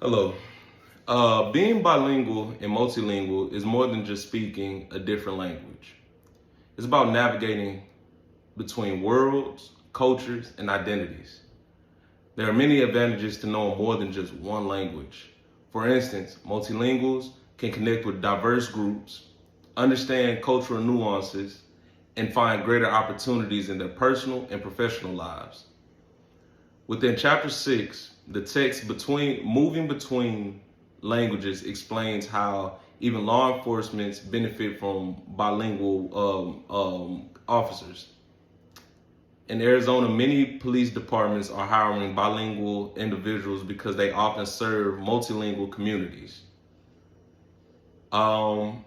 Hello. Being bilingual and multilingual is more than just speaking a different language. It's about navigating between worlds, cultures, and identities. There are many advantages to knowing more than just one language. For instance, multilinguals can connect with diverse groups, understand cultural nuances, and find greater opportunities in their personal and professional lives. Within chapter 6, the text moving between languages explains how even law enforcement benefit from bilingual officers. In Arizona, many police departments are hiring bilingual individuals because they often serve multilingual communities. However,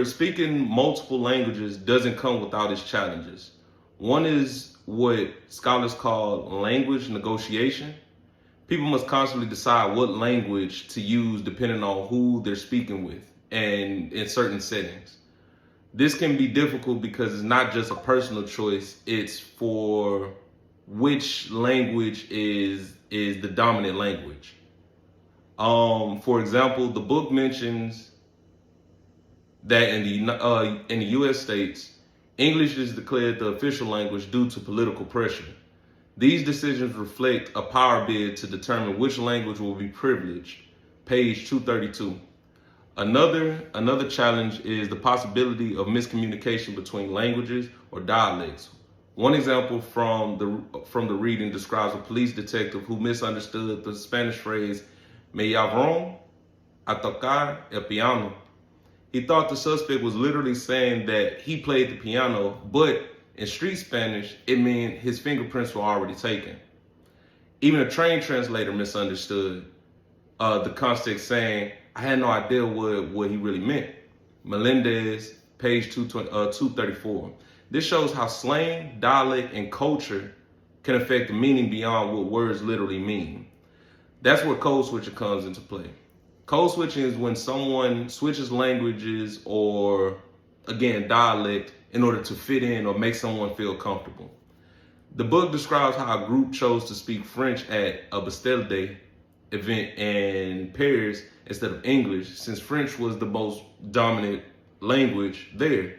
speaking multiple languages doesn't come without its challenges. One is what scholars call language negotiation. People must constantly decide what language to use depending on who they're speaking with and in certain settings. This can be difficult because it's not just a personal choice, it's for which language is the dominant language. For example, the book mentions that in the U.S. states, English is declared the official language due to political pressure. These decisions reflect a power bid to determine which language will be privileged. Page 232. Another challenge is the possibility of miscommunication between languages or dialects. One example from the reading describes a police detective who misunderstood the Spanish phrase "me llamaron a tocar el piano." He thought the suspect was literally saying that he played the piano, but in street Spanish, it meant his fingerprints were already taken. Even a trained translator misunderstood the context, saying, "I had no idea what he really meant." Melendez, page 234. This shows how slang, dialect, and culture can affect the meaning beyond what words literally mean. That's where code switching comes into play. Code switching is when someone switches languages or, again, dialect in order to fit in or make someone feel comfortable. The book describes how a group chose to speak French at a Bastille Day event in Paris instead of English, since French was the most dominant language there.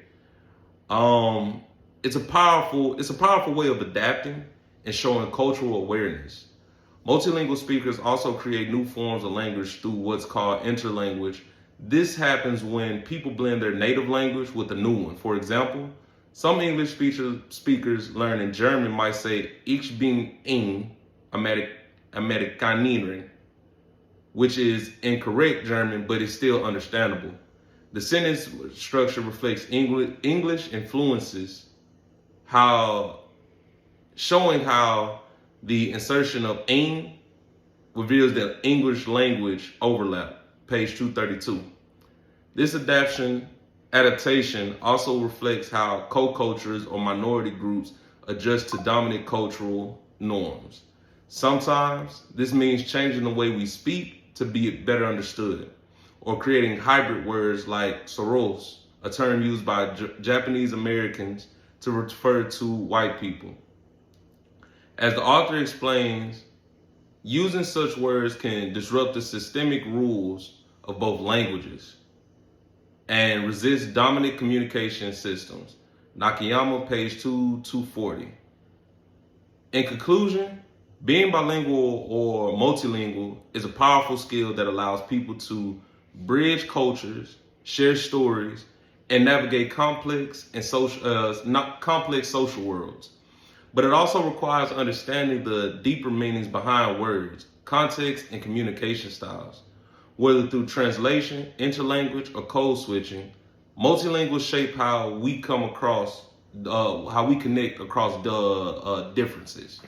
It's a powerful way of adapting and showing cultural awareness. Multilingual speakers also create new forms of language through what's called interlanguage. This happens when people blend their native language with a new one. For example, some English speakers learn in German might say "Ich bin in Amerikanerin," which is incorrect German, but it's still understandable. The sentence structure reflects English influences, showing how the insertion of "ein" reveals the English language overlap. Page 232. This adaptation also reflects how co-cultures or minority groups adjust to dominant cultural norms. Sometimes this means changing the way we speak to be better understood, or creating hybrid words like "soros," a term used by Japanese Americans to refer to white people. As the author explains, using such words can disrupt the systemic rules of both languages and resist dominant communication systems. Nakayama, page 240. In conclusion, being bilingual or multilingual is a powerful skill that allows people to bridge cultures, share stories, and navigate complex social worlds. But it also requires understanding the deeper meanings behind words, context, and communication styles. Whether through translation, interlanguage, or code switching, multilingual shape how we connect across the differences.